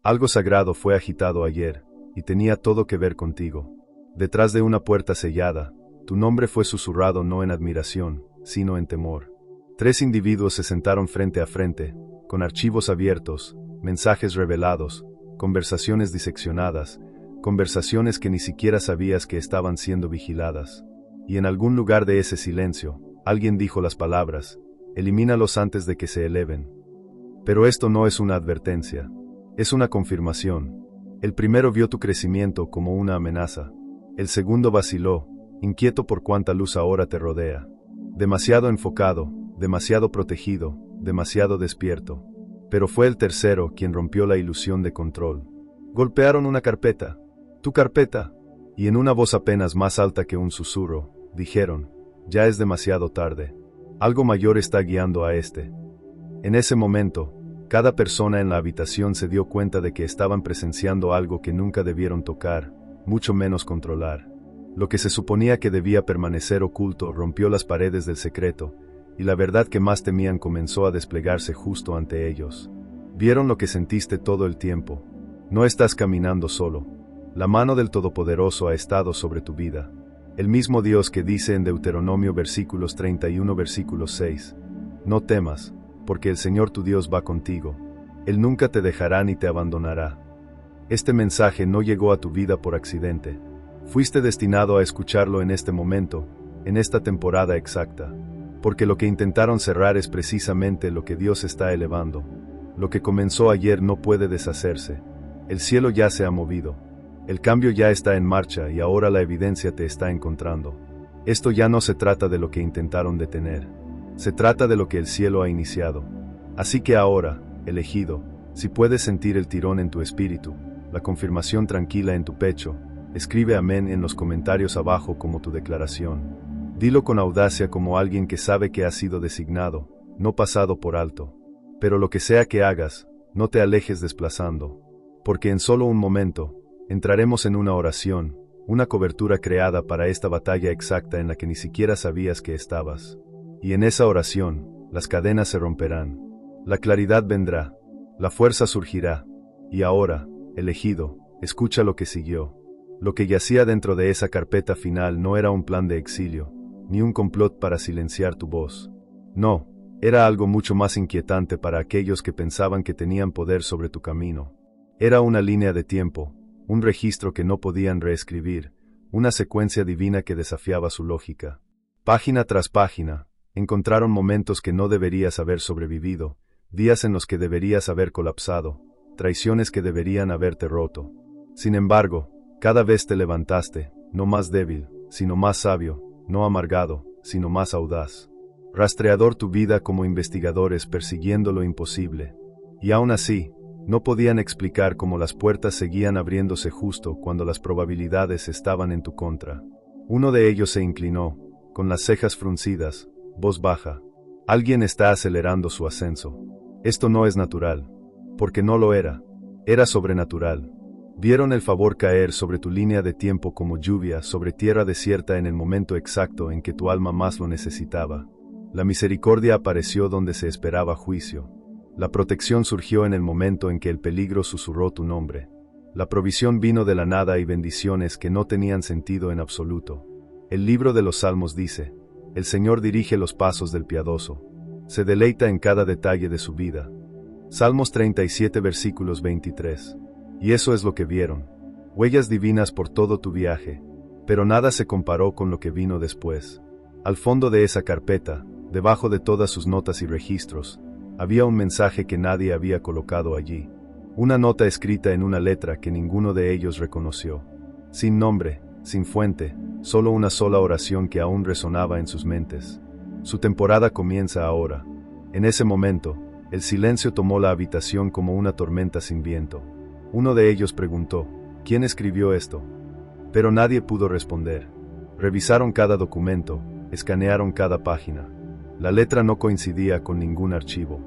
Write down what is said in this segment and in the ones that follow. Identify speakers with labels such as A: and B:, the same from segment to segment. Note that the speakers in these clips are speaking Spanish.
A: Algo sagrado fue agitado ayer, y tenía todo que ver contigo. Detrás de una puerta sellada, tu nombre fue susurrado no en admiración, sino en temor. 3 individuos se sentaron frente a frente, con archivos abiertos, mensajes revelados, conversaciones diseccionadas, conversaciones que ni siquiera sabías que estaban siendo vigiladas. Y en algún lugar de ese silencio, alguien dijo las palabras: elimínalos antes de que se eleven. Pero esto no es una advertencia, es una confirmación. El primero vio tu crecimiento como una amenaza. El segundo vaciló, inquieto por cuánta luz ahora te rodea. Demasiado enfocado, demasiado protegido, demasiado despierto. Pero fue el tercero quien rompió la ilusión de control. Golpearon una carpeta. Tu carpeta. Y en una voz apenas más alta que un susurro, dijeron: ya es demasiado tarde. Algo mayor está guiando a este. En ese momento, cada persona en la habitación se dio cuenta de que estaban presenciando algo que nunca debieron tocar, mucho menos controlar. Lo que se suponía que debía permanecer oculto rompió las paredes del secreto, y la verdad que más temían comenzó a desplegarse justo ante ellos. Vieron lo que sentiste todo el tiempo. No estás caminando solo. La mano del Todopoderoso ha estado sobre tu vida. El mismo Dios que dice en Deuteronomio versículos 31 versículos 6: no temas, porque el Señor tu Dios va contigo. Él nunca te dejará ni te abandonará. Este mensaje no llegó a tu vida por accidente. Fuiste destinado a escucharlo en este momento, en esta temporada exacta. Porque lo que intentaron cerrar es precisamente lo que Dios está elevando. Lo que comenzó ayer no puede deshacerse. El cielo ya se ha movido. El cambio ya está en marcha y ahora la evidencia te está encontrando. Esto ya no se trata de lo que intentaron detener. Se trata de lo que el cielo ha iniciado. Así que ahora, elegido, si puedes sentir el tirón en tu espíritu, la confirmación tranquila en tu pecho, escribe amén en los comentarios abajo como tu declaración. Dilo con audacia como alguien que sabe que ha sido designado, no pasado por alto. Pero lo que sea que hagas, no te alejes desplazando. Porque en solo un momento, entraremos en una oración, una cobertura creada para esta batalla exacta en la que ni siquiera sabías que estabas. Y en esa oración, las cadenas se romperán. La claridad vendrá. La fuerza surgirá. Y ahora, elegido, escucha lo que siguió. Lo que yacía dentro de esa carpeta final no era un plan de exilio, ni un complot para silenciar tu voz. No, era algo mucho más inquietante para aquellos que pensaban que tenían poder sobre tu camino. Era una línea de tiempo, un registro que no podían reescribir, una secuencia divina que desafiaba su lógica. Página tras página, encontraron momentos que no deberías haber sobrevivido, días en los que deberías haber colapsado, traiciones que deberían haberte roto. Sin embargo, cada vez te levantaste, no más débil, sino más sabio, no amargado, sino más audaz. Rastreador tu vida como investigadores persiguiendo lo imposible. Y aún así, no podían explicar cómo las puertas seguían abriéndose justo cuando las probabilidades estaban en tu contra. Uno de ellos se inclinó, con las cejas fruncidas, voz baja. Alguien está acelerando su ascenso. Esto no es natural. Porque no lo era. Era sobrenatural. Vieron el favor caer sobre tu línea de tiempo como lluvia sobre tierra desierta en el momento exacto en que tu alma más lo necesitaba. La misericordia apareció donde se esperaba juicio. La protección surgió en el momento en que el peligro susurró tu nombre. La provisión vino de la nada y bendiciones que no tenían sentido en absoluto. El libro de los Salmos dice: el Señor dirige los pasos del piadoso. Se deleita en cada detalle de su vida. Salmos 37 versículos 23. Y eso es lo que vieron. Huellas divinas por todo tu viaje. Pero nada se comparó con lo que vino después. Al fondo de esa carpeta, debajo de todas sus notas y registros, había un mensaje que nadie había colocado allí. Una nota escrita en una letra que ninguno de ellos reconoció. Sin nombre, sin fuente, solo una sola oración que aún resonaba en sus mentes. Su temporada comienza ahora. En ese momento, el silencio tomó la habitación como una tormenta sin viento. Uno de ellos preguntó: ¿quién escribió esto? Pero nadie pudo responder. Revisaron cada documento, escanearon cada página. La letra no coincidía con ningún archivo.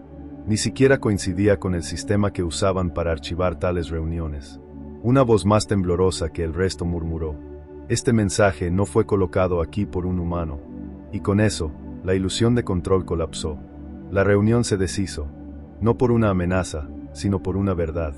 A: Ni siquiera coincidía con el sistema que usaban para archivar tales reuniones. Una voz más temblorosa que el resto murmuró: este mensaje no fue colocado aquí por un humano. Y con eso, la ilusión de control colapsó. La reunión se deshizo. No por una amenaza, sino por una verdad.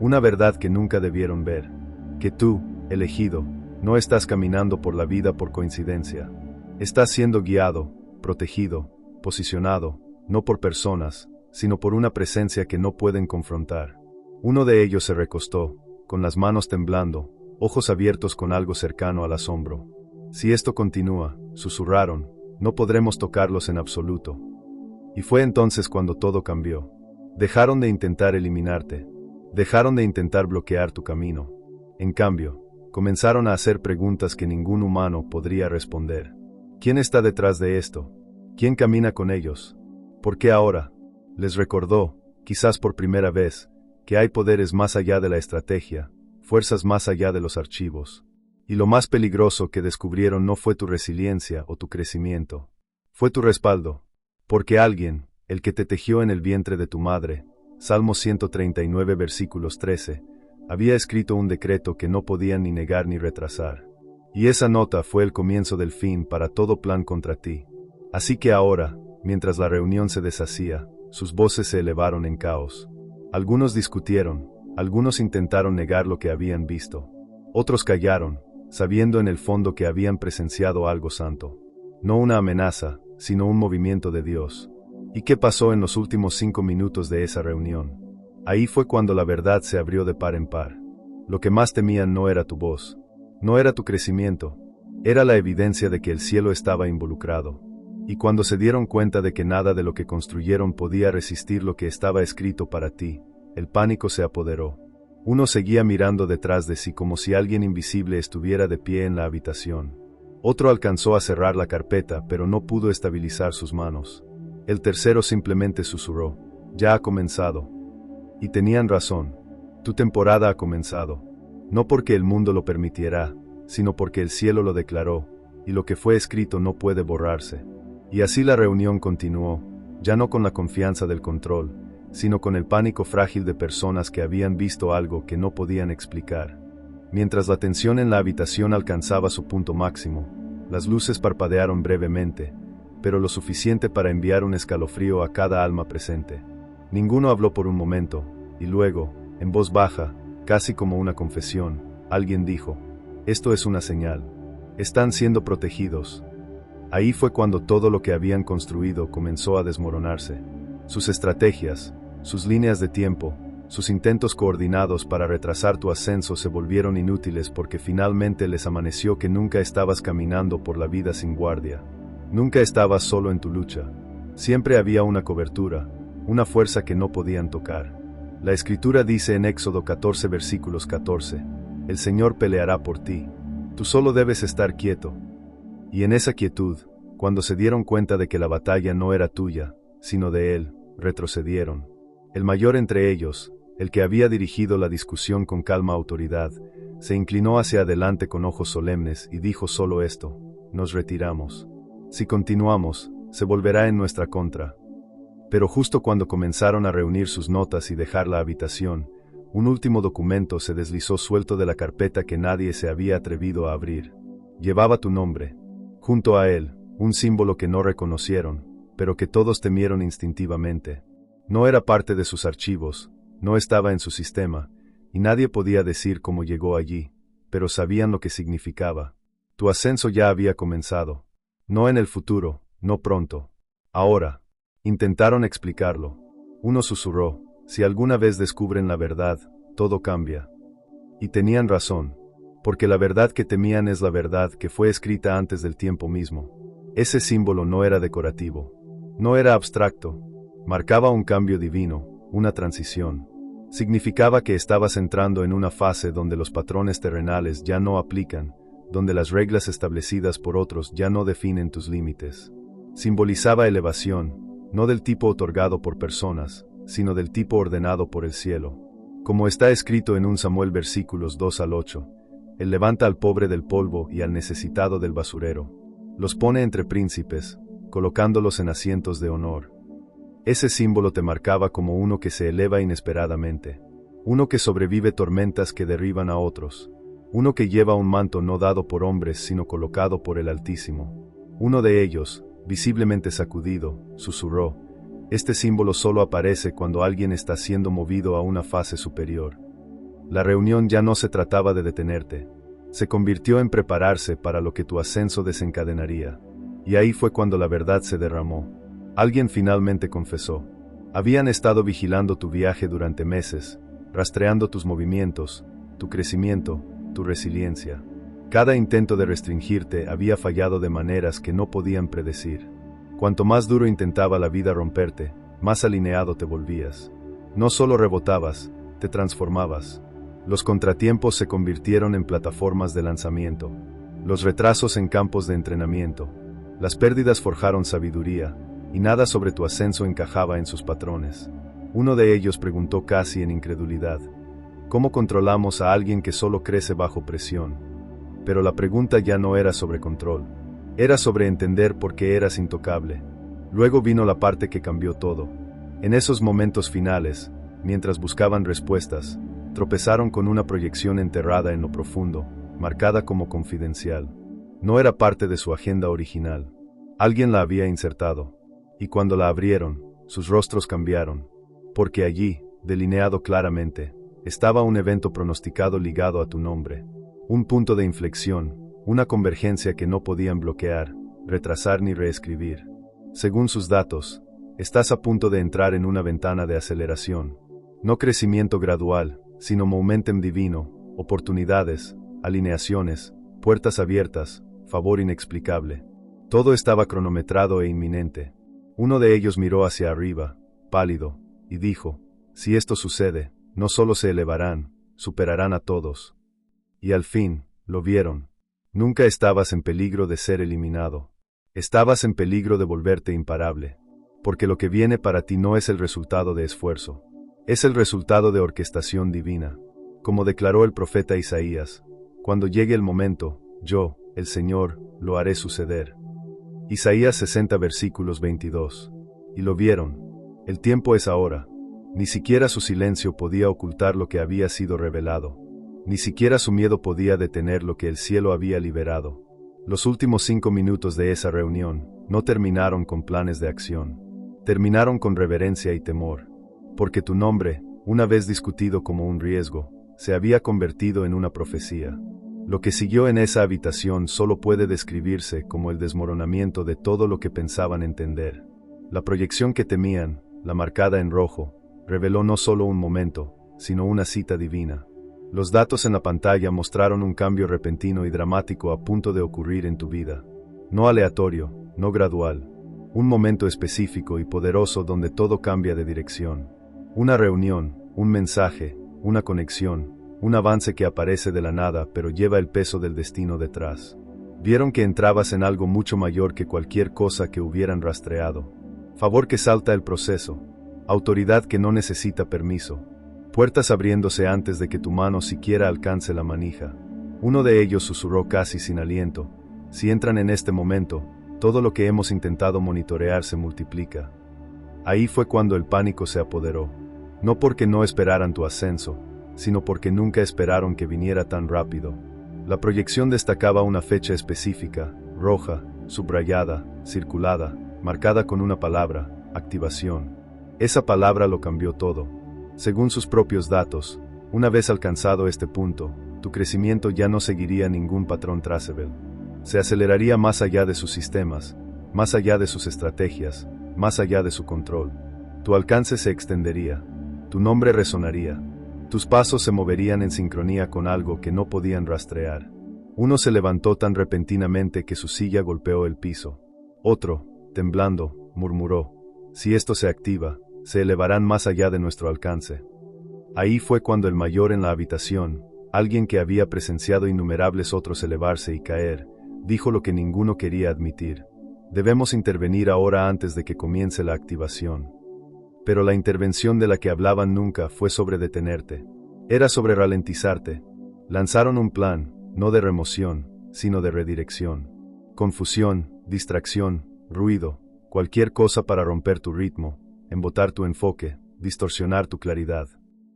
A: Una verdad que nunca debieron ver. Que tú, elegido, no estás caminando por la vida por coincidencia. Estás siendo guiado, protegido, posicionado, no por personas, sino por una presencia que no pueden confrontar. Uno de ellos se recostó, con las manos temblando, ojos abiertos con algo cercano al asombro. Si esto continúa, susurraron, no podremos tocarlos en absoluto. Y fue entonces cuando todo cambió. Dejaron de intentar eliminarte. Dejaron de intentar bloquear tu camino. En cambio, comenzaron a hacer preguntas que ningún humano podría responder. ¿Quién está detrás de esto? ¿Quién camina con ellos? ¿Por qué ahora? Les recordó, quizás por primera vez, que hay poderes más allá de la estrategia, fuerzas más allá de los archivos. Y lo más peligroso que descubrieron no fue tu resiliencia o tu crecimiento. Fue tu respaldo. Porque alguien, el que te tejió en el vientre de tu madre, Salmo 139 versículos 13, había escrito un decreto que no podían ni negar ni retrasar. Y esa nota fue el comienzo del fin para todo plan contra ti. Así que ahora, mientras la reunión se deshacía, sus voces se elevaron en caos. Algunos discutieron, algunos intentaron negar lo que habían visto. Otros callaron, sabiendo en el fondo que habían presenciado algo santo. No una amenaza, sino un movimiento de Dios. ¿Y qué pasó en los últimos 5 minutos de esa reunión? Ahí fue cuando la verdad se abrió de par en par. Lo que más temían no era tu voz, no era tu crecimiento, era la evidencia de que el cielo estaba involucrado. Y cuando se dieron cuenta de que nada de lo que construyeron podía resistir lo que estaba escrito para ti, el pánico se apoderó. Uno seguía mirando detrás de sí como si alguien invisible estuviera de pie en la habitación. Otro alcanzó a cerrar la carpeta, pero no pudo estabilizar sus manos. El tercero simplemente susurró, ya ha comenzado. Y tenían razón. Tu temporada ha comenzado. No porque el mundo lo permitiera, sino porque el cielo lo declaró, y lo que fue escrito no puede borrarse. Y así la reunión continuó, ya no con la confianza del control, sino con el pánico frágil de personas que habían visto algo que no podían explicar. Mientras la tensión en la habitación alcanzaba su punto máximo, las luces parpadearon brevemente, pero lo suficiente para enviar un escalofrío a cada alma presente. Ninguno habló por un momento, y luego, en voz baja, casi como una confesión, alguien dijo, esto es una señal. Están siendo protegidos. Ahí fue cuando todo lo que habían construido comenzó a desmoronarse. Sus estrategias, sus líneas de tiempo, sus intentos coordinados para retrasar tu ascenso se volvieron inútiles porque finalmente les amaneció que nunca estabas caminando por la vida sin guardia. Nunca estabas solo en tu lucha. Siempre había una cobertura, una fuerza que no podían tocar. La Escritura dice en Éxodo 14 versículos 14, el Señor peleará por ti. Tú solo debes estar quieto. Y en esa quietud, cuando se dieron cuenta de que la batalla no era tuya, sino de Él, retrocedieron. El mayor entre ellos, el que había dirigido la discusión con calma autoridad, se inclinó hacia adelante con ojos solemnes y dijo solo esto, nos retiramos. Si continuamos, se volverá en nuestra contra. Pero justo cuando comenzaron a reunir sus notas y dejar la habitación, un último documento se deslizó suelto de la carpeta que nadie se había atrevido a abrir. Llevaba tu nombre. Junto a él, un símbolo que no reconocieron, pero que todos temieron instintivamente. No era parte de sus archivos, no estaba en su sistema, y nadie podía decir cómo llegó allí, pero sabían lo que significaba. Tu ascenso ya había comenzado. No en el futuro, no pronto. Ahora. Intentaron explicarlo. Uno susurró, si alguna vez descubren la verdad, todo cambia. Y tenían razón, porque la verdad que temían es la verdad que fue escrita antes del tiempo mismo. Ese símbolo no era decorativo, no era abstracto, marcaba un cambio divino, una transición. Significaba que estabas entrando en una fase donde los patrones terrenales ya no aplican, donde las reglas establecidas por otros ya no definen tus límites. Simbolizaba elevación, no del tipo otorgado por personas, sino del tipo ordenado por el cielo. Como está escrito en 1 Samuel versículos 2 al 8, Él levanta al pobre del polvo y al necesitado del basurero. Los pone entre príncipes, colocándolos en asientos de honor. Ese símbolo te marcaba como uno que se eleva inesperadamente, uno que sobrevive tormentas que derriban a otros, uno que lleva un manto no dado por hombres sino colocado por el Altísimo. Uno de ellos, visiblemente sacudido, susurró, este símbolo solo aparece cuando alguien está siendo movido a una fase superior. La reunión ya no se trataba de detenerte. Se convirtió en prepararse para lo que tu ascenso desencadenaría. Y ahí fue cuando la verdad se derramó. Alguien finalmente confesó. Habían estado vigilando tu viaje durante meses, rastreando tus movimientos, tu crecimiento, tu resiliencia. Cada intento de restringirte había fallado de maneras que no podían predecir. Cuanto más duro intentaba la vida romperte, más alineado te volvías. No solo rebotabas, te transformabas. Los contratiempos se convirtieron en plataformas de lanzamiento, los retrasos en campos de entrenamiento. Las pérdidas forjaron sabiduría, y nada sobre tu ascenso encajaba en sus patrones. Uno de ellos preguntó casi en incredulidad: ¿cómo controlamos a alguien que solo crece bajo presión? Pero la pregunta ya no era sobre control. Era sobre entender por qué eras intocable. Luego vino la parte que cambió todo. En esos momentos finales, mientras buscaban respuestas, tropezaron con una proyección enterrada en lo profundo, marcada como confidencial. No era parte de su agenda original. Alguien la había insertado. Y cuando la abrieron, sus rostros cambiaron. Porque allí, delineado claramente, estaba un evento pronosticado ligado a tu nombre. Un punto de inflexión, una convergencia que no podían bloquear, retrasar ni reescribir. Según sus datos, estás a punto de entrar en una ventana de aceleración. No crecimiento gradual, sino momentum divino, oportunidades, alineaciones, puertas abiertas, favor inexplicable. Todo estaba cronometrado e inminente. Uno de ellos miró hacia arriba, pálido, y dijo: si esto sucede, no solo se elevarán, superarán a todos. Y al fin, lo vieron. Nunca estabas en peligro de ser eliminado. Estabas en peligro de volverte imparable. Porque lo que viene para ti no es el resultado de esfuerzo. Es el resultado de orquestación divina. Como declaró el profeta Isaías: cuando llegue el momento, yo, el Señor, lo haré suceder. Isaías 60 versículos 22. Y lo vieron. El tiempo es ahora. Ni siquiera su silencio podía ocultar lo que había sido revelado. Ni siquiera su miedo podía detener lo que el cielo había liberado. Los últimos 5 minutos de esa reunión no terminaron con planes de acción. Terminaron con reverencia y temor. Porque tu nombre, una vez discutido como un riesgo, se había convertido en una profecía. Lo que siguió en esa habitación solo puede describirse como el desmoronamiento de todo lo que pensaban entender. La proyección que temían, la marcada en rojo, reveló no solo un momento, sino una cita divina. Los datos en la pantalla mostraron un cambio repentino y dramático a punto de ocurrir en tu vida. No aleatorio, no gradual. Un momento específico y poderoso donde todo cambia de dirección. Una reunión, un mensaje, una conexión, un avance que aparece de la nada pero lleva el peso del destino detrás. Vieron que entrabas en algo mucho mayor que cualquier cosa que hubieran rastreado. Favor que salta el proceso. Autoridad que no necesita permiso. Puertas abriéndose antes de que tu mano siquiera alcance la manija. Uno de ellos susurró casi sin aliento: si entran en este momento, todo lo que hemos intentado monitorear se multiplica. Ahí fue cuando el pánico se apoderó. No porque no esperaran tu ascenso, sino porque nunca esperaron que viniera tan rápido. La proyección destacaba una fecha específica, roja, subrayada, circulada, marcada con una palabra: activación. Esa palabra lo cambió todo. Según sus propios datos, una vez alcanzado este punto, tu crecimiento ya no seguiría ningún patrón traceable. Se aceleraría más allá de sus sistemas, más allá de sus estrategias, más allá de su control. Tu alcance se extendería. Tu nombre resonaría. Tus pasos se moverían en sincronía con algo que no podían rastrear. Uno se levantó tan repentinamente que su silla golpeó el piso. Otro, temblando, murmuró: si esto se activa, se elevarán más allá de nuestro alcance. Ahí fue cuando el mayor en la habitación, alguien que había presenciado innumerables otros elevarse y caer, dijo lo que ninguno quería admitir: debemos intervenir ahora antes de que comience la activación. Pero la intervención de la que hablaban nunca fue sobre detenerte. Era sobre ralentizarte. Lanzaron un plan, no de remoción, sino de redirección. Confusión, distracción, ruido, cualquier cosa para romper tu ritmo, embotar tu enfoque, distorsionar tu claridad.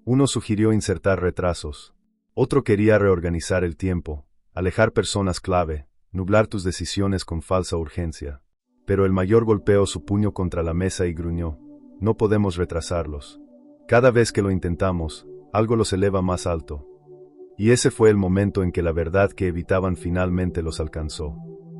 A: Uno sugirió insertar retrasos. Otro quería reorganizar el tiempo, alejar personas clave, nublar tus decisiones con falsa urgencia. Pero el mayor golpeó su puño contra la mesa y gruñó: no podemos retrasarlos. Cada vez que lo intentamos, algo los eleva más alto. Y ese fue el momento en que la verdad que evitaban finalmente los alcanzó.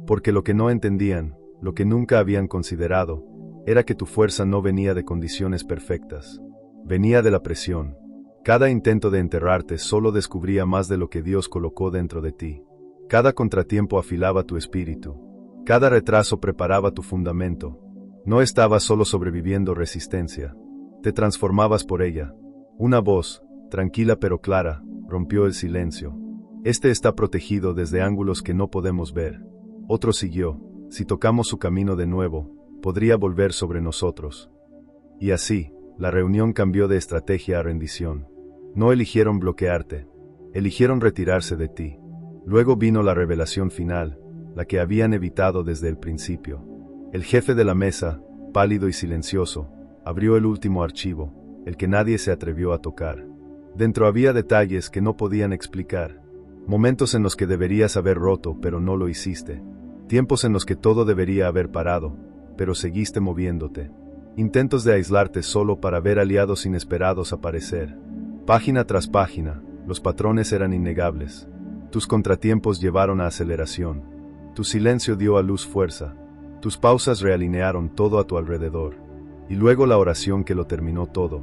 A: Porque lo que no entendían, lo que nunca habían considerado, era que tu fuerza no venía de condiciones perfectas. Venía de la presión. Cada intento de enterrarte solo descubría más de lo que Dios colocó dentro de ti. Cada contratiempo afilaba tu espíritu. Cada retraso preparaba tu fundamento. No estabas solo sobreviviendo resistencia. Te transformabas por ella. Una voz, tranquila pero clara, rompió el silencio. Este está protegido desde ángulos que no podemos ver. Otro siguió. Si tocamos su camino de nuevo, podría volver sobre nosotros. Y así, la reunión cambió de estrategia a rendición. No eligieron bloquearte. Eligieron retirarse de ti. Luego vino la revelación final, la que habían evitado desde el principio. El jefe de la mesa, pálido y silencioso, abrió el último archivo, el que nadie se atrevió a tocar. Dentro había detalles que no podían explicar. Momentos en los que deberías haber roto, pero no lo hiciste. Tiempos en los que todo debería haber parado, pero seguiste moviéndote. Intentos de aislarte solo para ver aliados inesperados aparecer. Página tras página, los patrones eran innegables. Tus contratiempos llevaron a aceleración. Tu silencio dio a luz fuerza. Tus pausas realinearon todo a tu alrededor. Y luego la oración que lo terminó todo.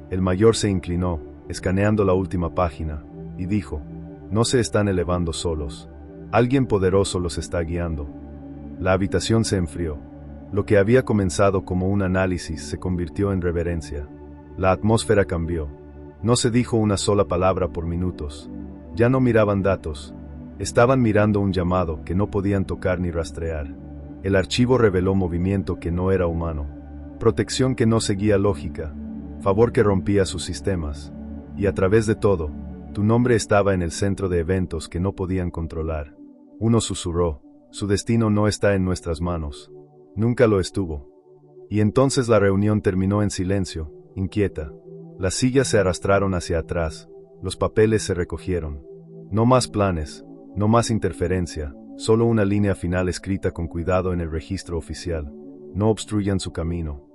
A: El mayor se inclinó, escaneando la última página, y dijo: no se están elevando solos. Alguien poderoso los está guiando. La habitación se enfrió. Lo que había comenzado como un análisis se convirtió en reverencia. La atmósfera cambió. No se dijo una sola palabra por minutos. Ya no miraban datos. Estaban mirando un llamado que no podían tocar ni rastrear. El archivo reveló movimiento que no era humano. Protección que no seguía lógica. Favor que rompía sus sistemas. Y a través de todo, tu nombre estaba en el centro de eventos que no podían controlar. Uno susurró: su destino no está en nuestras manos. Nunca lo estuvo. Y entonces la reunión terminó en silencio, inquieta. Las sillas se arrastraron hacia atrás, los papeles se recogieron. No más planes, no más interferencia, solo una línea final escrita con cuidado en el registro oficial: no obstruyan su camino.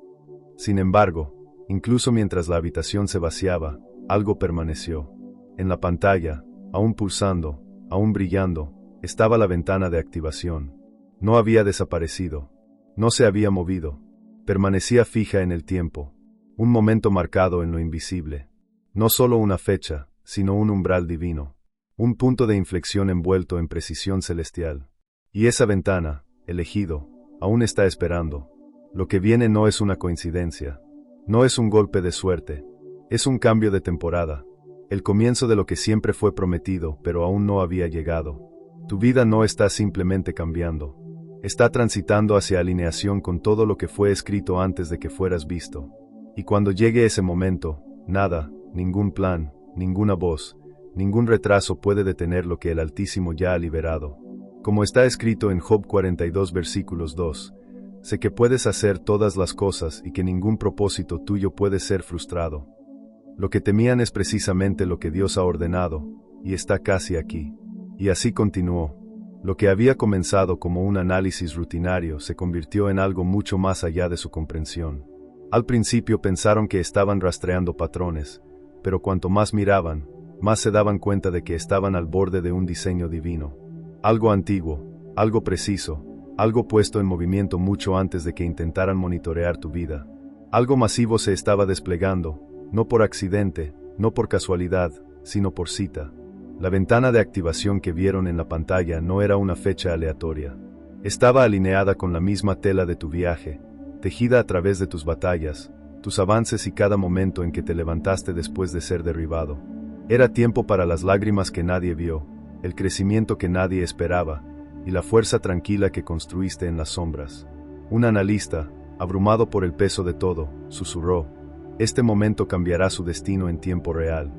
A: Sin embargo, incluso mientras la habitación se vaciaba, algo permaneció. En la pantalla, aún pulsando, aún brillando, estaba la ventana de activación. No había desaparecido. No se había movido. Permanecía fija en el tiempo. Un momento marcado en lo invisible. No solo una fecha, sino un umbral divino. Un punto de inflexión envuelto en precisión celestial. Y esa ventana, elegido, aún está esperando. Lo que viene no es una coincidencia. No es un golpe de suerte. Es un cambio de temporada. El comienzo de lo que siempre fue prometido, pero aún no había llegado. Tu vida no está simplemente cambiando. Está transitando hacia alineación con todo lo que fue escrito antes de que fueras visto. Y cuando llegue ese momento, nada, ningún plan, ninguna voz, ningún retraso puede detener lo que el Altísimo ya ha liberado. Como está escrito en Job 42 versículos 2, sé que puedes hacer todas las cosas y que ningún propósito tuyo puede ser frustrado. Lo que temían es precisamente lo que Dios ha ordenado, y está casi aquí. Y así continuó. Lo que había comenzado como un análisis rutinario se convirtió en algo mucho más allá de su comprensión. Al principio pensaron que estaban rastreando patrones, pero cuanto más miraban, más se daban cuenta de que estaban al borde de un diseño divino. Algo antiguo, algo preciso, algo puesto en movimiento mucho antes de que intentaran monitorear tu vida. Algo masivo se estaba desplegando, no por accidente, no por casualidad, sino por cita. La ventana de activación que vieron en la pantalla no era una fecha aleatoria. Estaba alineada con la misma tela de tu viaje, tejida a través de tus batallas, tus avances y cada momento en que te levantaste después de ser derribado. Era tiempo para las lágrimas que nadie vio, el crecimiento que nadie esperaba, y la fuerza tranquila que construiste en las sombras. Un analista, abrumado por el peso de todo, susurró: este momento cambiará su destino en tiempo real.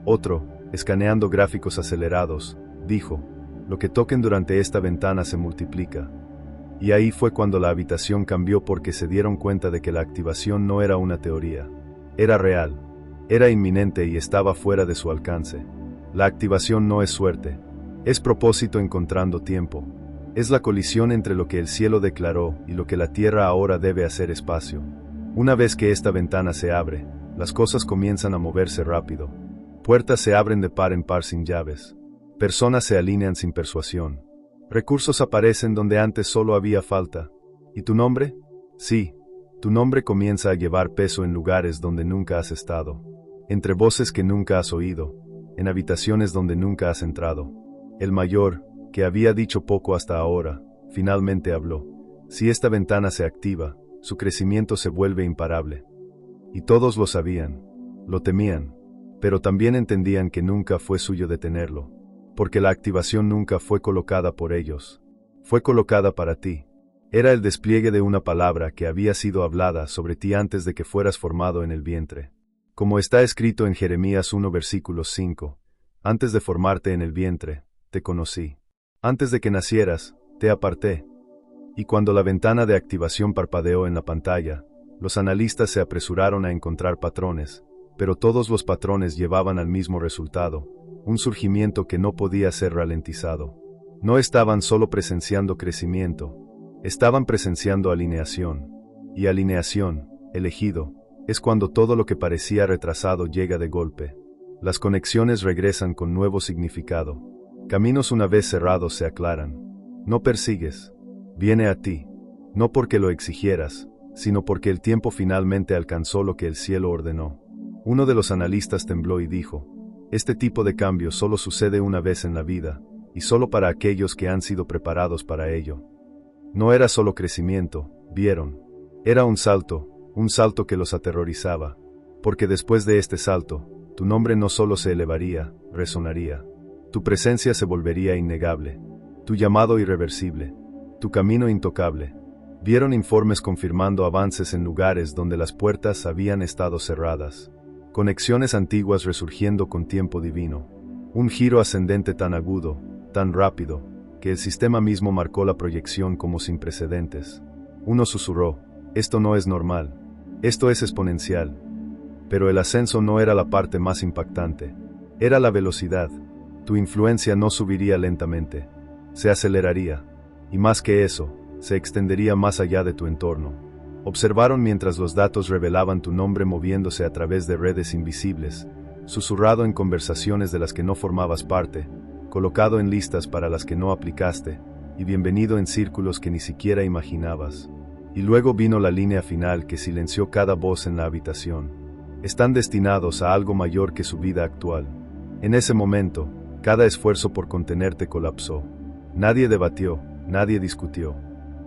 A: Otro, escaneando gráficos acelerados, dijo: lo que toquen durante esta ventana se multiplica. Y ahí fue cuando la habitación cambió, porque se dieron cuenta de que la activación no era una teoría. Era real. Era inminente y estaba fuera de su alcance. La activación no es suerte. Es propósito encontrando tiempo. Es la colisión entre lo que el cielo declaró y lo que la tierra ahora debe hacer espacio. Una vez que esta ventana se abre, las cosas comienzan a moverse rápido. Puertas se abren de par en par sin llaves. Personas se alinean sin persuasión. Recursos aparecen donde antes solo había falta. ¿Y tu nombre? Sí, tu nombre comienza a llevar peso en lugares donde nunca has estado. Entre voces que nunca has oído. En habitaciones donde nunca has entrado. El mayor, que había dicho poco hasta ahora, finalmente habló. Si esta ventana se activa, su crecimiento se vuelve imparable. Y todos lo sabían, lo temían, pero también entendían que nunca fue suyo detenerlo, porque la activación nunca fue colocada por ellos. Fue colocada para ti. Era el despliegue de una palabra que había sido hablada sobre ti antes de que fueras formado en el vientre. Como está escrito en Jeremías 1 versículo 5, antes de formarte en el vientre, te conocí. Antes de que nacieras, te aparté. Y cuando la ventana de activación parpadeó en la pantalla, los analistas se apresuraron a encontrar patrones, pero todos los patrones llevaban al mismo resultado, un surgimiento que no podía ser ralentizado. No estaban solo presenciando crecimiento, estaban presenciando alineación. Y alineación, elegido, es cuando todo lo que parecía retrasado llega de golpe. Las conexiones regresan con nuevo significado. Caminos una vez cerrados se aclaran. No persigues. Viene a ti. No porque lo exigieras, sino porque el tiempo finalmente alcanzó lo que el cielo ordenó. Uno de los analistas tembló y dijo, este tipo de cambio solo sucede una vez en la vida, y solo para aquellos que han sido preparados para ello. No era solo crecimiento, vieron. Era un salto que los aterrorizaba, porque después de este salto, tu nombre no solo se elevaría, resonaría. Tu presencia se volvería innegable, tu llamado irreversible, tu camino intocable. Vieron informes confirmando avances en lugares donde las puertas habían estado cerradas. Conexiones antiguas resurgiendo con tiempo divino. Un giro ascendente tan agudo, tan rápido, que el sistema mismo marcó la proyección como sin precedentes. Uno susurró, esto no es normal, esto es exponencial. Pero el ascenso no era la parte más impactante, era la velocidad. Tu influencia no subiría lentamente, se aceleraría, y más que eso, se extendería más allá de tu entorno. Observaron mientras los datos revelaban tu nombre moviéndose a través de redes invisibles, susurrado en conversaciones de las que no formabas parte, colocado en listas para las que no aplicaste, y bienvenido en círculos que ni siquiera imaginabas. Y luego vino la línea final que silenció cada voz en la habitación. Están destinados a algo mayor que su vida actual. En ese momento, cada esfuerzo por contenerte colapsó. Nadie debatió, nadie discutió.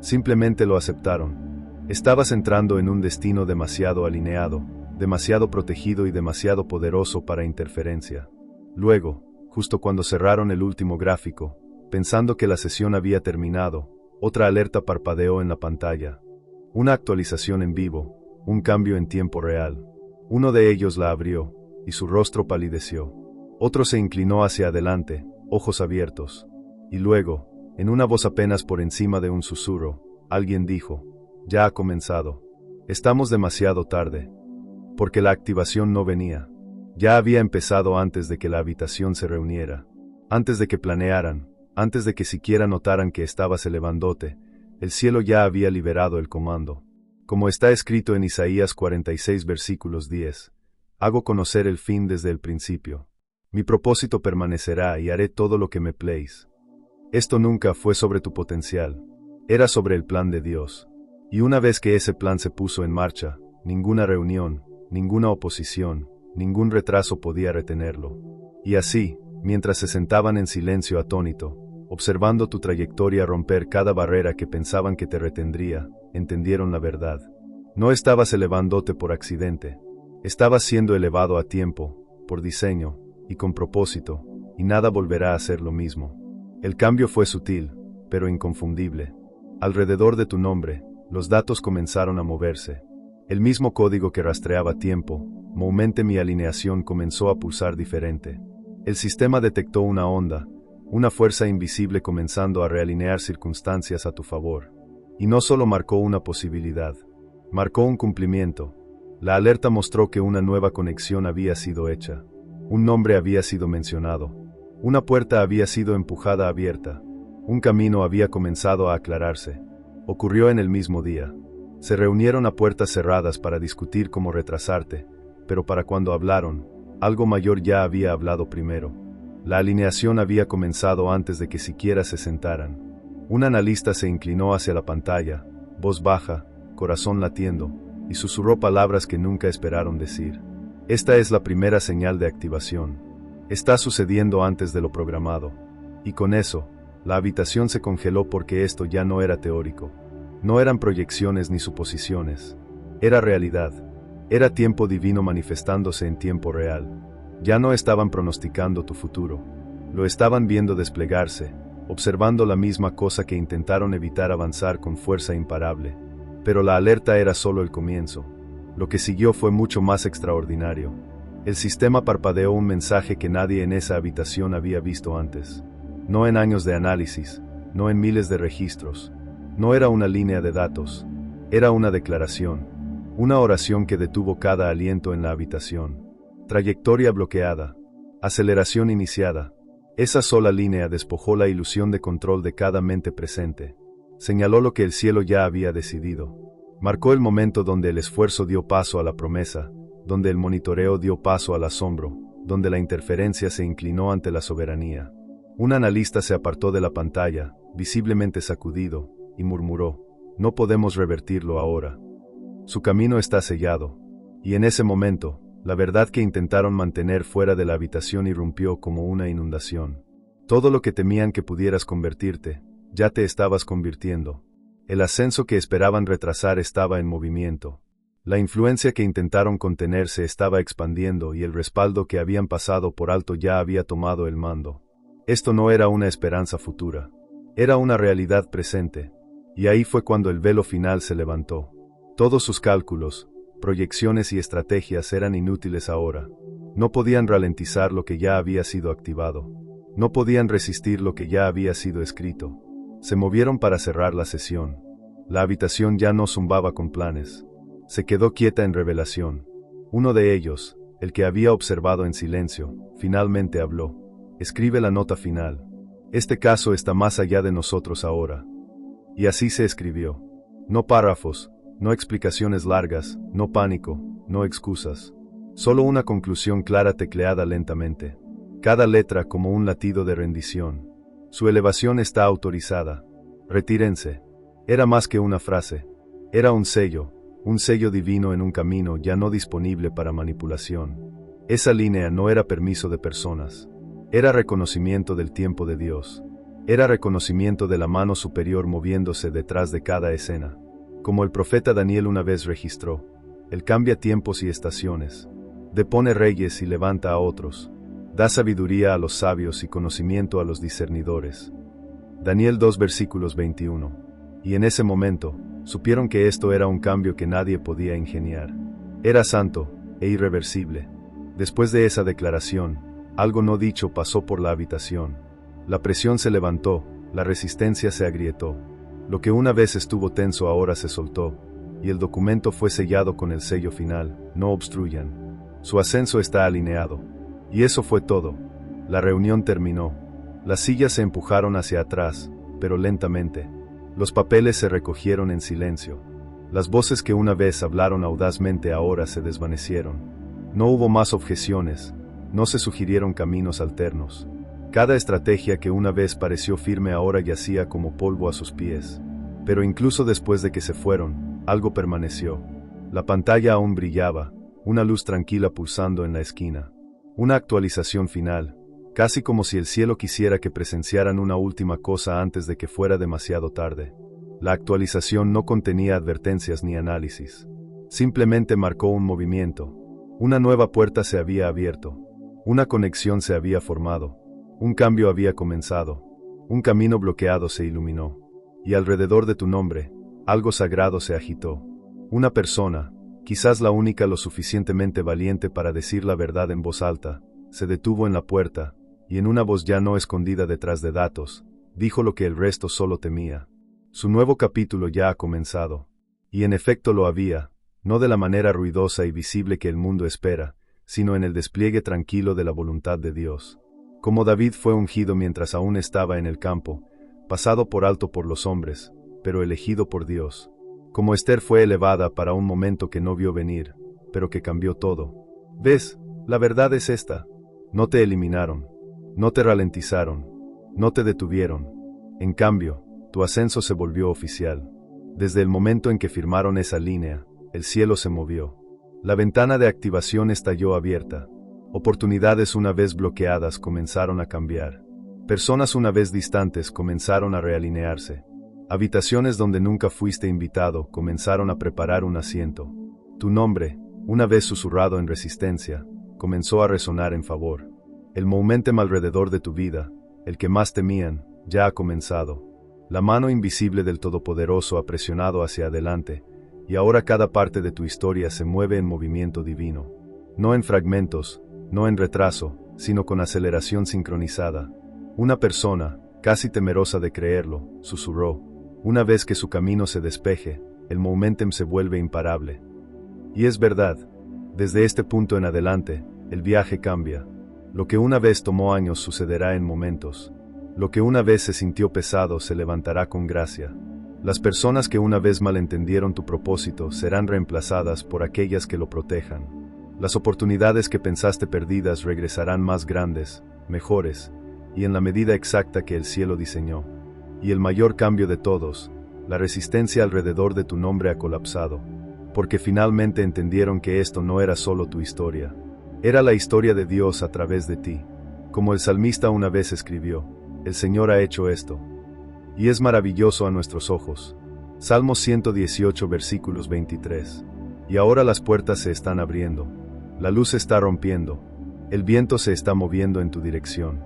A: Simplemente lo aceptaron. Estabas entrando en un destino demasiado alineado, demasiado protegido y demasiado poderoso para interferencia. Luego, justo cuando cerraron el último gráfico, pensando que la sesión había terminado, otra alerta parpadeó en la pantalla. Una actualización en vivo, un cambio en tiempo real. Uno de ellos la abrió, y su rostro palideció. Otro se inclinó hacia adelante, ojos abiertos. Y luego, en una voz apenas por encima de un susurro, alguien dijo, ya ha comenzado. Estamos demasiado tarde. Porque la activación no venía. Ya había empezado antes de que la habitación se reuniera. Antes de que planearan, antes de que siquiera notaran que estabas elevándote, el cielo ya había liberado el comando. Como está escrito en Isaías 46 versículos 10, hago conocer el fin desde el principio. Mi propósito permanecerá y haré todo lo que me place. Esto nunca fue sobre tu potencial, era sobre el plan de Dios. Y una vez que ese plan se puso en marcha, ninguna reunión, ninguna oposición, ningún retraso podía retenerlo. Y así, mientras se sentaban en silencio atónito, observando tu trayectoria romper cada barrera que pensaban que te retendría, entendieron la verdad. No estabas elevándote por accidente. Estabas siendo elevado a tiempo, por diseño, y con propósito, y nada volverá a ser lo mismo. El cambio fue sutil, pero inconfundible. Alrededor de tu nombre, los datos comenzaron a moverse. El mismo código que rastreaba tiempo, momento mi alineación comenzó a pulsar diferente. El sistema detectó una onda, una fuerza invisible comenzando a realinear circunstancias a tu favor. Y no solo marcó una posibilidad, marcó un cumplimiento. La alerta mostró que una nueva conexión había sido hecha. Un nombre había sido mencionado. Una puerta había sido empujada abierta. Un camino había comenzado a aclararse. Ocurrió en el mismo día. Se reunieron a puertas cerradas para discutir cómo retrasarte, pero para cuando hablaron, Algo mayor ya había hablado primero. La alineación había comenzado antes de que siquiera se sentaran. Un analista se inclinó hacia la pantalla, voz baja, corazón latiendo, y susurró palabras que nunca esperaron decir. Esta es la primera señal de activación. Está sucediendo antes de lo programado. Y con eso, la habitación se congeló porque esto ya no era teórico. No eran proyecciones ni suposiciones. Era realidad. Era tiempo divino manifestándose en tiempo real. Ya no estaban pronosticando tu futuro. Lo estaban viendo desplegarse, observando la misma cosa que intentaron evitar avanzar con fuerza imparable. Pero la alerta era solo el comienzo. Lo que siguió fue mucho más extraordinario. El sistema parpadeó un mensaje que nadie en esa habitación había visto antes. No en años de análisis, no en miles de registros. No era una línea de datos. Era una declaración. Una oración que detuvo cada aliento en la habitación. Trayectoria bloqueada. Aceleración iniciada. Esa sola línea despojó la ilusión de control de cada mente presente. Señaló lo que el cielo ya había decidido. Marcó el momento donde el esfuerzo dio paso a la promesa, donde el monitoreo dio paso al asombro, donde la interferencia se inclinó ante la soberanía. Un analista se apartó de la pantalla, visiblemente sacudido, y murmuró: no podemos revertirlo ahora. Su camino está sellado. Y en ese momento, la verdad que intentaron mantener fuera de la habitación irrumpió como una inundación. Todo lo que temían que pudieras convertirte, ya te estabas convirtiendo. El ascenso que esperaban retrasar estaba en movimiento. La influencia que intentaron contener se estaba expandiendo y el respaldo que habían pasado por alto ya había tomado el mando. Esto no era una esperanza futura. Era una realidad presente. Y ahí fue cuando el velo final se levantó. Todos sus cálculos, proyecciones y estrategias eran inútiles ahora. No podían ralentizar lo que ya había sido activado. No podían resistir lo que ya había sido escrito. Se movieron para cerrar la sesión. La habitación ya no zumbaba con planes. Se quedó quieta en revelación. Uno de ellos, el que había observado en silencio, finalmente habló. Escribe la nota final. Este caso está más allá de nosotros ahora. Y así se escribió. No párrafos, no explicaciones largas, no pánico, no excusas. Solo una conclusión clara tecleada lentamente. Cada letra como un latido de rendición. Su elevación está autorizada. Retírense. Era más que una frase. Era un sello divino en un camino ya no disponible para manipulación. Esa línea no era permiso de personas. Era reconocimiento del tiempo de Dios. Era reconocimiento de la mano superior moviéndose detrás de cada escena. Como el profeta Daniel una vez registró, Él cambia tiempos y estaciones. Depone reyes y levanta a otros. Da sabiduría a los sabios y conocimiento a los discernidores. Daniel 2 versículos 21. Y en ese momento, supieron que esto era un cambio que nadie podía ingeniar. Era santo e irreversible. Después de esa declaración, algo no dicho pasó por la habitación. La presión se levantó, la resistencia se agrietó. Lo que una vez estuvo tenso ahora se soltó, y el documento fue sellado con el sello final: no obstruyan. Su ascenso está alineado. Y eso fue todo. La reunión terminó. Las sillas se empujaron hacia atrás, pero lentamente. Los papeles se recogieron en silencio. Las voces que una vez hablaron audazmente ahora se desvanecieron. No hubo más objeciones, no se sugirieron caminos alternos. Cada estrategia que una vez pareció firme ahora yacía como polvo a sus pies. Pero incluso después de que se fueron, algo permaneció. La pantalla aún brillaba, una luz tranquila pulsando en la esquina. Una actualización final, casi como si el cielo quisiera que presenciaran una última cosa antes de que fuera demasiado tarde. La actualización no contenía advertencias ni análisis. Simplemente marcó un movimiento. Una nueva puerta se había abierto. Una conexión se había formado. Un cambio había comenzado. Un camino bloqueado se iluminó. Y alrededor de tu nombre, algo sagrado se agitó. Una persona, quizás la única lo suficientemente valiente para decir la verdad en voz alta, se detuvo en la puerta, y en una voz ya no escondida detrás de datos, dijo lo que el resto solo temía. Su nuevo capítulo ya ha comenzado. Y en efecto lo había, no de la manera ruidosa y visible que el mundo espera, sino en el despliegue tranquilo de la voluntad de Dios. Como David fue ungido mientras aún estaba en el campo, pasado por alto por los hombres, pero elegido por Dios. Como Esther fue elevada para un momento que no vio venir, pero que cambió todo. ¿Ves? La verdad es esta. No te eliminaron. No te ralentizaron. No te detuvieron. En cambio, tu ascenso se volvió oficial. Desde el momento en que firmaron esa línea, el cielo se movió. La ventana de activación estalló abierta. Oportunidades una vez bloqueadas comenzaron a cambiar. Personas una vez distantes comenzaron a realinearse. Habitaciones donde nunca fuiste invitado comenzaron a preparar un asiento. Tu nombre, una vez susurrado en resistencia, comenzó a resonar en favor. El momentum alrededor de tu vida, el que más temían, ya ha comenzado. La mano invisible del Todopoderoso ha presionado hacia adelante, y ahora cada parte de tu historia se mueve en movimiento divino. No en fragmentos, no en retraso, sino con aceleración sincronizada. Una persona, casi temerosa de creerlo, susurró: una vez que su camino se despeje, el momentum se vuelve imparable. Y es verdad. Desde este punto en adelante, el viaje cambia. Lo que una vez tomó años sucederá en momentos. Lo que una vez se sintió pesado se levantará con gracia. Las personas que una vez malentendieron tu propósito serán reemplazadas por aquellas que lo protejan. Las oportunidades que pensaste perdidas regresarán más grandes, mejores, y en la medida exacta que el cielo diseñó. Y el mayor cambio de todos, la resistencia alrededor de tu nombre ha colapsado, porque finalmente entendieron que esto no era solo tu historia. Era la historia de Dios a través de ti. Como el salmista una vez escribió: el Señor ha hecho esto, y es maravilloso a nuestros ojos. Salmo 118 versículos 23. Y ahora las puertas se están abriendo. La luz se está rompiendo. El viento se está moviendo en tu dirección.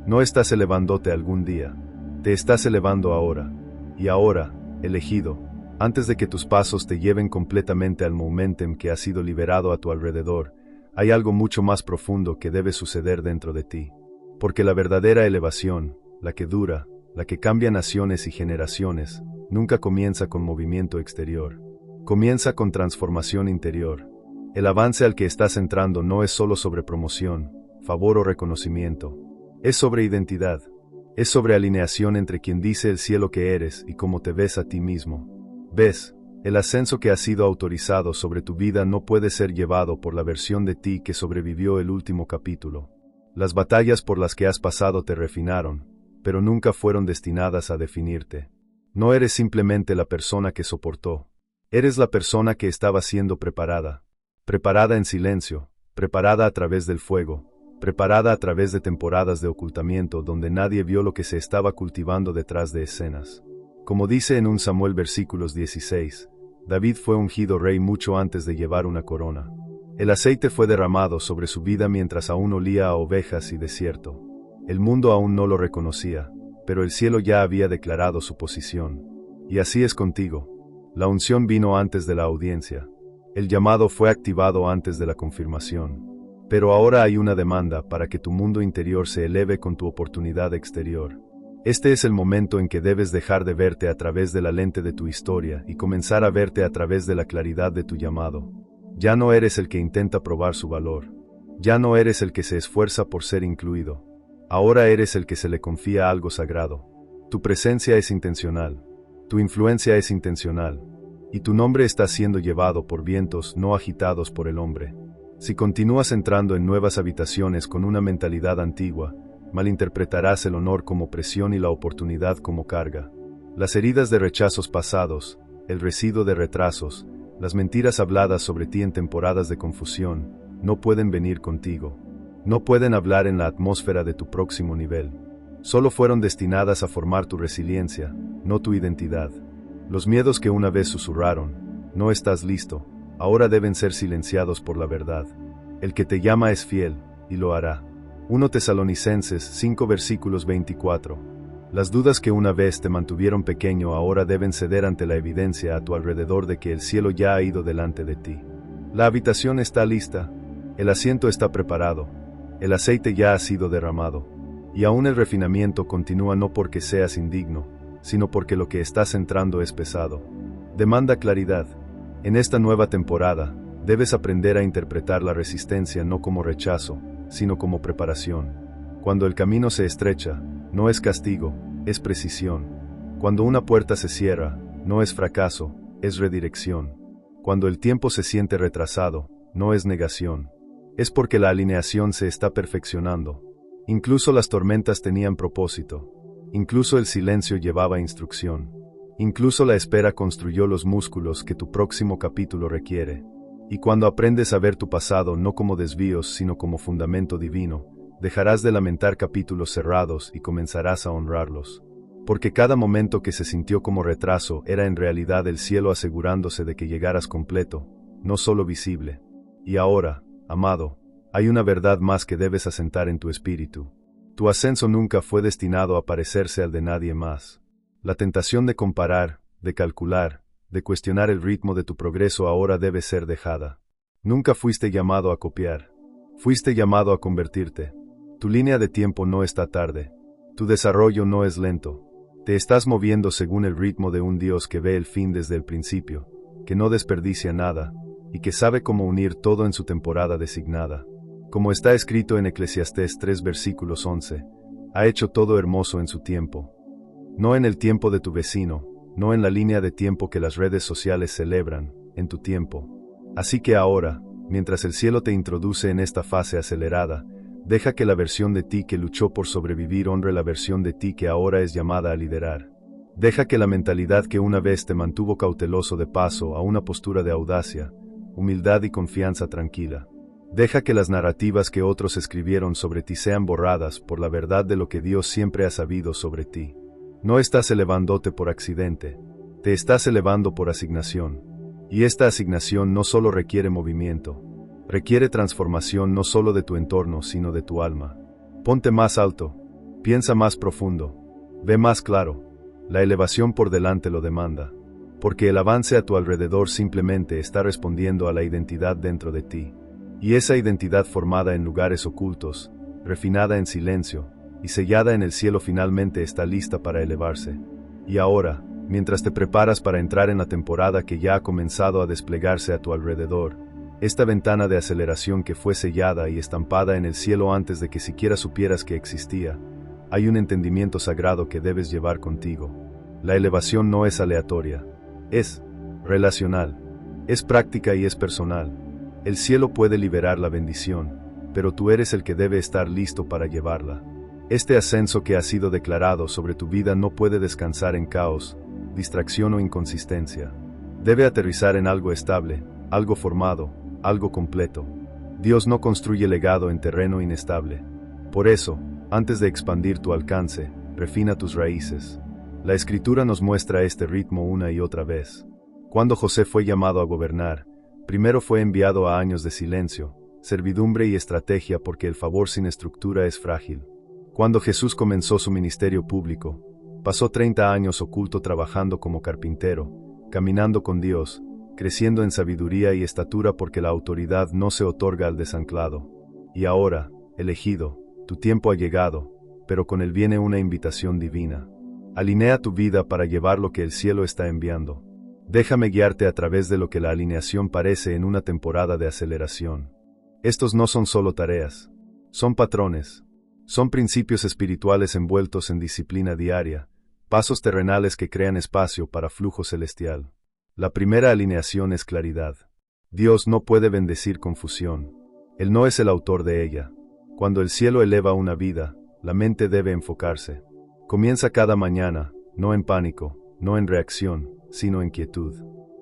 A: No estás elevándote algún día. Te estás elevando ahora. Y ahora, elegido, antes de que tus pasos te lleven completamente al momentum que ha sido liberado a tu alrededor, hay algo mucho más profundo que debe suceder dentro de ti. Porque la verdadera elevación, la que dura, la que cambia naciones y generaciones, nunca comienza con movimiento exterior. Comienza con transformación interior. El avance al que estás entrando no es solo sobre promoción, favor o reconocimiento. Es sobre identidad. Es sobre alineación entre quien dice el cielo que eres y cómo te ves a ti mismo. ¿Ves? El ascenso que ha sido autorizado sobre tu vida no puede ser llevado por la versión de ti que sobrevivió el último capítulo. Las batallas por las que has pasado te refinaron, pero nunca fueron destinadas a definirte. No eres simplemente la persona que soportó. Eres la persona que estaba siendo preparada. Preparada en silencio, preparada a través del fuego, preparada a través de temporadas de ocultamiento donde nadie vio lo que se estaba cultivando detrás de escenas. Como dice en 1 Samuel versículos 16, David fue ungido rey mucho antes de llevar una corona. El aceite fue derramado sobre su vida mientras aún olía a ovejas y desierto. El mundo aún no lo reconocía, pero el cielo ya había declarado su posición. Y así es contigo. La unción vino antes de la audiencia. El llamado fue activado antes de la confirmación. Pero ahora hay una demanda para que tu mundo interior se eleve con tu oportunidad exterior. Este es el momento en que debes dejar de verte a través de la lente de tu historia y comenzar a verte a través de la claridad de tu llamado. Ya no eres el que intenta probar su valor. Ya no eres el que se esfuerza por ser incluido. Ahora eres el que se le confía algo sagrado. Tu presencia es intencional. Tu influencia es intencional. Y tu nombre está siendo llevado por vientos no agitados por el hombre. Si continúas entrando en nuevas habitaciones con una mentalidad antigua, malinterpretarás el honor como presión y la oportunidad como carga. Las heridas de rechazos pasados, el residuo de retrasos, las mentiras habladas sobre ti en temporadas de confusión, no pueden venir contigo. No pueden hablar en la atmósfera de tu próximo nivel. Solo fueron destinadas a formar tu resiliencia, no tu identidad. Los miedos que una vez susurraron, no estás listo, ahora deben ser silenciados por la verdad. El que te llama es fiel, y lo hará. 1 Tesalonicenses 5 versículos 24. Las dudas que una vez te mantuvieron pequeño ahora deben ceder ante la evidencia a tu alrededor de que el cielo ya ha ido delante de ti. La habitación está lista, el asiento está preparado, el aceite ya ha sido derramado, y aún el refinamiento continúa no porque seas indigno, sino porque lo que estás entrando es pesado. Demanda claridad. En esta nueva temporada, debes aprender a interpretar la resistencia no como rechazo, sino como preparación. Cuando el camino se estrecha, no es castigo, es precisión. Cuando una puerta se cierra, no es fracaso, es redirección. Cuando el tiempo se siente retrasado, no es negación. Es porque la alineación se está perfeccionando. Incluso las tormentas tenían propósito. Incluso el silencio llevaba instrucción. Incluso la espera construyó los músculos que tu próximo capítulo requiere. Y cuando aprendes a ver tu pasado no como desvíos sino como fundamento divino, dejarás de lamentar capítulos cerrados y comenzarás a honrarlos. Porque cada momento que se sintió como retraso era en realidad el cielo asegurándose de que llegaras completo, no solo visible. Y ahora, amado, hay una verdad más que debes asentar en tu espíritu. Tu ascenso nunca fue destinado a parecerse al de nadie más. La tentación de comparar, de calcular, de cuestionar el ritmo de tu progreso ahora debe ser dejada. Nunca fuiste llamado a copiar. Fuiste llamado a convertirte. Tu línea de tiempo no está tarde. Tu desarrollo no es lento. Te estás moviendo según el ritmo de un Dios que ve el fin desde el principio, que no desperdicia nada, y que sabe cómo unir todo en su temporada designada. Como está escrito en Eclesiastés 3 versículos 11, ha hecho todo hermoso en su tiempo. No en el tiempo de tu vecino, no en la línea de tiempo que las redes sociales celebran, en tu tiempo. Así que ahora, mientras el cielo te introduce en esta fase acelerada, deja que la versión de ti que luchó por sobrevivir honre la versión de ti que ahora es llamada a liderar. Deja que la mentalidad que una vez te mantuvo cauteloso de paso a una postura de audacia, humildad y confianza tranquila. Deja que las narrativas que otros escribieron sobre ti sean borradas por la verdad de lo que Dios siempre ha sabido sobre ti. No estás elevándote por accidente, te estás elevando por asignación. Y esta asignación no solo requiere movimiento, requiere transformación no solo de tu entorno sino de tu alma. Ponte más alto, piensa más profundo, ve más claro, la elevación por delante lo demanda. Porque el avance a tu alrededor simplemente está respondiendo a la identidad dentro de ti. Y esa identidad formada en lugares ocultos, refinada en silencio, y sellada en el cielo finalmente está lista para elevarse. Y ahora, mientras te preparas para entrar en la temporada que ya ha comenzado a desplegarse a tu alrededor, esta ventana de aceleración que fue sellada y estampada en el cielo antes de que siquiera supieras que existía, hay un entendimiento sagrado que debes llevar contigo. La elevación no es aleatoria, es relacional, es práctica y es personal. El cielo puede liberar la bendición, pero tú eres el que debe estar listo para llevarla. Este ascenso que ha sido declarado sobre tu vida no puede descansar en caos, distracción o inconsistencia. Debe aterrizar en algo estable, algo formado, algo completo. Dios no construye legado en terreno inestable. Por eso, antes de expandir tu alcance, refina tus raíces. La Escritura nos muestra este ritmo una y otra vez. Cuando José fue llamado a gobernar, primero fue enviado a años de silencio, servidumbre y estrategia porque el favor sin estructura es frágil. Cuando Jesús comenzó su ministerio público, pasó 30 años oculto trabajando como carpintero, caminando con Dios, creciendo en sabiduría y estatura porque la autoridad no se otorga al desanclado. Y ahora, elegido, tu tiempo ha llegado, pero con él viene una invitación divina. Alinea tu vida para llevar lo que el cielo está enviando. Déjame guiarte a través de lo que la alineación parece en una temporada de aceleración. Estos no son solo tareas, son patrones, son principios espirituales envueltos en disciplina diaria, pasos terrenales que crean espacio para flujo celestial. La primera alineación es claridad. Dios no puede bendecir confusión. Él no es el autor de ella. Cuando el cielo eleva una vida, la mente debe enfocarse. Comienza cada mañana, no en pánico, no en reacción, sino en quietud.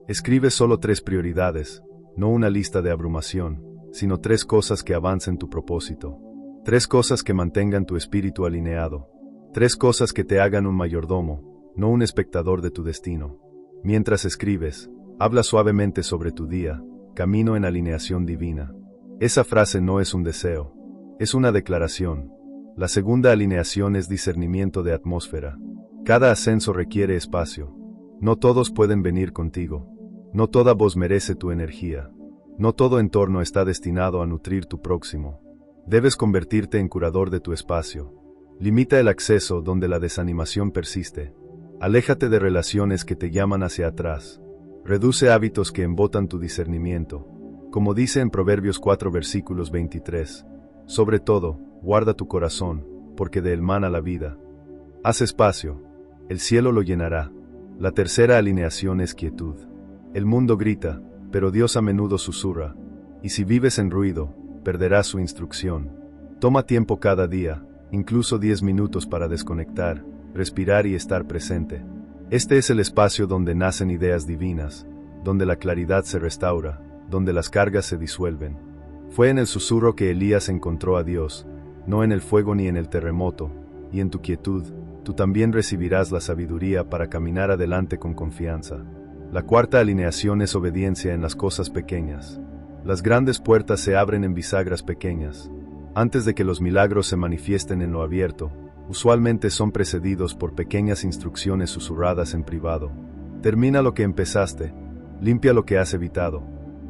A: Escribe solo 3 prioridades, no una lista de abrumación, sino 3 cosas que avancen tu propósito. 3 cosas que mantengan tu espíritu alineado. 3 cosas que te hagan un mayordomo, no un espectador de tu destino. Mientras escribes, habla suavemente sobre tu día, camino en alineación divina. Esa frase no es un deseo, es una declaración. La segunda alineación es discernimiento de atmósfera. Cada ascenso requiere espacio. No todos pueden venir contigo. No toda voz merece tu energía. No todo entorno está destinado a nutrir tu próximo. Debes convertirte en curador de tu espacio. Limita el acceso donde la desanimación persiste. Aléjate de relaciones que te llaman hacia atrás. Reduce hábitos que embotan tu discernimiento. Como dice en Proverbios 4 versículos 23. Sobre todo, guarda tu corazón, porque de él mana la vida. Haz espacio. El cielo lo llenará. La tercera alineación es quietud. El mundo grita, pero Dios a menudo susurra. Y si vives en ruido, perderás su instrucción. Toma tiempo cada día, incluso 10 minutos para desconectar, respirar y estar presente. Este es el espacio donde nacen ideas divinas, donde la claridad se restaura, donde las cargas se disuelven. Fue en el susurro que Elías encontró a Dios, no en el fuego ni en el terremoto, y en tu quietud, tú también recibirás la sabiduría para caminar adelante con confianza. La cuarta alineación es obediencia en las cosas pequeñas. Las grandes puertas se abren en bisagras pequeñas. Antes de que los milagros se manifiesten en lo abierto, usualmente son precedidos por pequeñas instrucciones susurradas en privado. Termina lo que empezaste, limpia lo que has evitado,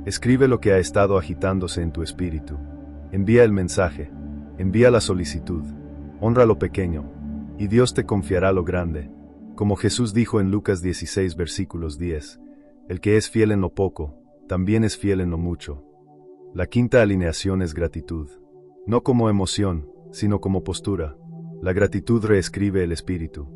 A: escribe lo que ha estado agitándose en tu espíritu, envía el mensaje, envía la solicitud, honra lo pequeño, y Dios te confiará lo grande. Como Jesús dijo en Lucas 16 versículos 10, el que es fiel en lo poco, también es fiel en lo mucho. La quinta alineación es gratitud. No como emoción, sino como postura. La gratitud reescribe el espíritu.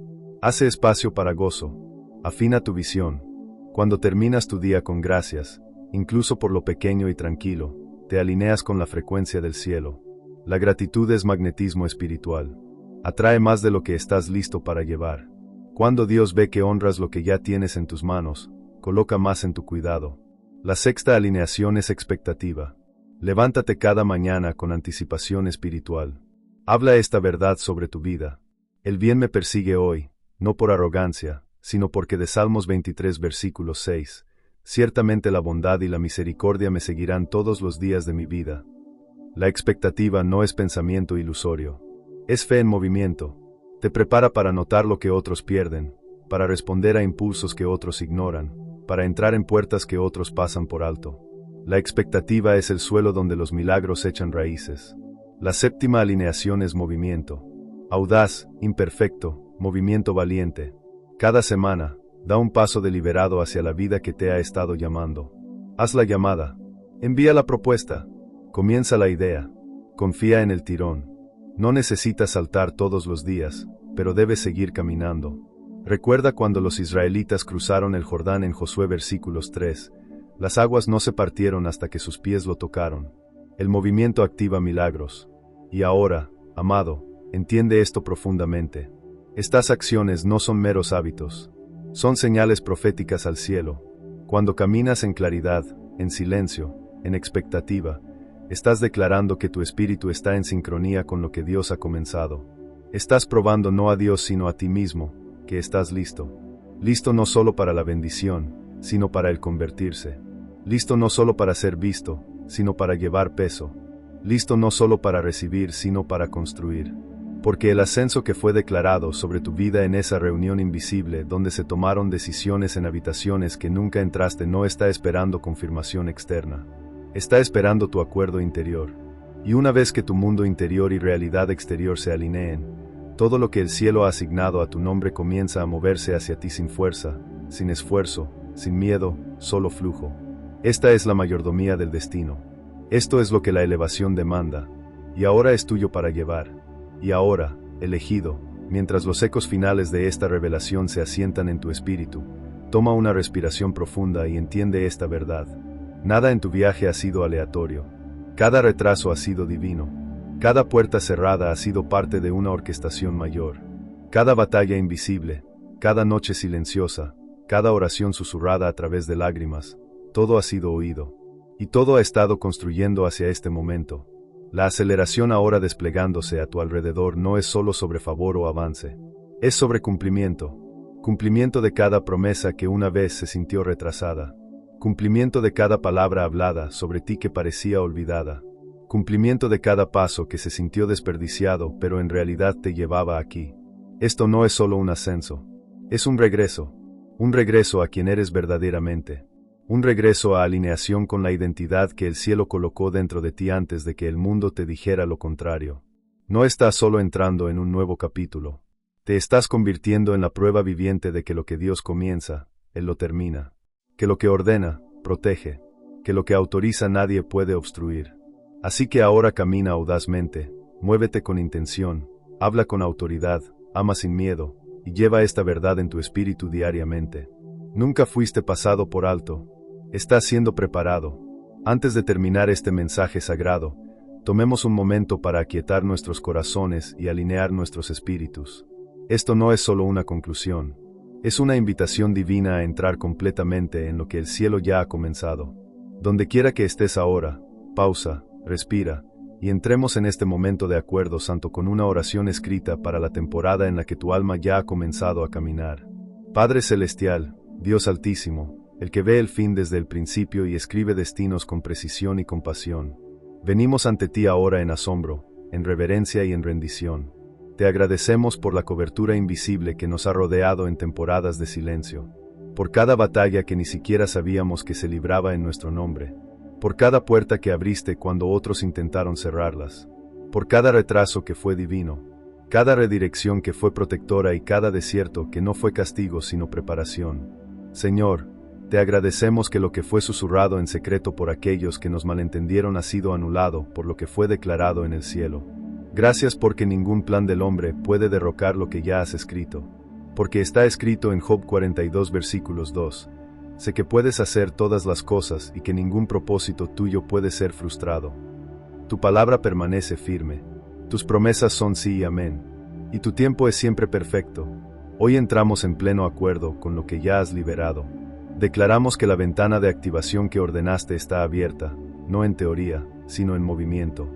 A: Hace espacio para gozo. Afina tu visión. Cuando terminas tu día con gracias, incluso por lo pequeño y tranquilo, te alineas con la frecuencia del cielo. La gratitud es magnetismo espiritual. Atrae más de lo que estás listo para llevar. Cuando Dios ve que honras lo que ya tienes en tus manos, coloca más en tu cuidado. La sexta alineación es expectativa. Levántate cada mañana con anticipación espiritual. Habla esta verdad sobre tu vida. El bien me persigue hoy, no por arrogancia, sino porque de Salmos 23 versículo 6, ciertamente la bondad y la misericordia me seguirán todos los días de mi vida. La expectativa no es pensamiento ilusorio. Es fe en movimiento. Te prepara para notar lo que otros pierden, para responder a impulsos que otros ignoran, para entrar en puertas que otros pasan por alto. La expectativa es el suelo donde los milagros echan raíces. La séptima alineación es movimiento. Audaz, imperfecto, movimiento valiente. Cada semana, da un paso deliberado hacia la vida que te ha estado llamando. Haz la llamada. Envía la propuesta. Comienza la idea. Confía en el tirón. No necesitas saltar todos los días, pero debes seguir caminando. Recuerda cuando los israelitas cruzaron el Jordán en Josué versículos 3. Las aguas no se partieron hasta que sus pies lo tocaron. El movimiento activa milagros. Y ahora, amado, entiende esto profundamente. Estas acciones no son meros hábitos. Son señales proféticas al cielo. Cuando caminas en claridad, en silencio, en expectativa, estás declarando que tu espíritu está en sincronía con lo que Dios ha comenzado. Estás probando no a Dios sino a ti mismo, que estás listo. Listo no solo para la bendición, sino para el convertirse. Listo no solo para ser visto, sino para llevar peso. Listo no solo para recibir, sino para construir. Porque el ascenso que fue declarado sobre tu vida en esa reunión invisible donde se tomaron decisiones en habitaciones que nunca entraste no está esperando confirmación externa. Está esperando tu acuerdo interior. Y una vez que tu mundo interior y realidad exterior se alineen, todo lo que el cielo ha asignado a tu nombre comienza a moverse hacia ti sin fuerza, sin esfuerzo, sin miedo, solo flujo. Esta es la mayordomía del destino. Esto es lo que la elevación demanda. Y ahora es tuyo para llevar. Y ahora, elegido, mientras los ecos finales de esta revelación se asientan en tu espíritu, toma una respiración profunda y entiende esta verdad. Nada en tu viaje ha sido aleatorio. Cada retraso ha sido divino. Cada puerta cerrada ha sido parte de una orquestación mayor. Cada batalla invisible, cada noche silenciosa, cada oración susurrada a través de lágrimas, todo ha sido oído. Y todo ha estado construyendo hacia este momento. La aceleración ahora desplegándose a tu alrededor no es solo sobre favor o avance. Es sobre cumplimiento. Cumplimiento de cada promesa que una vez se sintió retrasada. Cumplimiento de cada palabra hablada sobre ti que parecía olvidada. Cumplimiento de cada paso que se sintió desperdiciado pero en realidad te llevaba aquí. Esto no es solo un ascenso. Es un regreso. Un regreso a quien eres verdaderamente. Un regreso a alineación con la identidad que el cielo colocó dentro de ti antes de que el mundo te dijera lo contrario. No estás solo entrando en un nuevo capítulo. Te estás convirtiendo en la prueba viviente de que lo que Dios comienza, Él lo termina. Que lo que ordena, protege. Que lo que autoriza nadie puede obstruir. Así que ahora camina audazmente, muévete con intención, habla con autoridad, ama sin miedo, y lleva esta verdad en tu espíritu diariamente. Nunca fuiste pasado por alto. Estás siendo preparado. Antes de terminar este mensaje sagrado, Tomemos un momento para aquietar nuestros corazones y alinear nuestros espíritus. Esto no es solo una conclusión. Es una invitación divina a entrar completamente en lo que el cielo ya ha comenzado. Donde quiera que estés ahora, pausa, respira, y entremos en este momento de acuerdo santo con una oración escrita para la temporada en la que tu alma ya ha comenzado a caminar. Padre Celestial, Dios Altísimo, el que ve el fin desde el principio y escribe destinos con precisión y compasión. Venimos ante ti ahora en asombro, en reverencia y en rendición. Te agradecemos por la cobertura invisible que nos ha rodeado en temporadas de silencio, por cada batalla que ni siquiera sabíamos que se libraba en nuestro nombre, por cada puerta que abriste cuando otros intentaron cerrarlas, por cada retraso que fue divino, cada redirección que fue protectora y cada desierto que no fue castigo sino preparación. Señor, te agradecemos que lo que fue susurrado en secreto por aquellos que nos malentendieron ha sido anulado por lo que fue declarado en el cielo. Gracias porque ningún plan del hombre puede derrocar lo que ya has escrito. Porque está escrito en Job 42 versículos 2. Sé que puedes hacer todas las cosas y que ningún propósito tuyo puede ser frustrado. Tu palabra permanece firme. Tus promesas son sí y amén. Y tu tiempo es siempre perfecto. Hoy entramos en pleno acuerdo con lo que ya has liberado. Declaramos que la ventana de activación que ordenaste está abierta, no en teoría, sino en movimiento.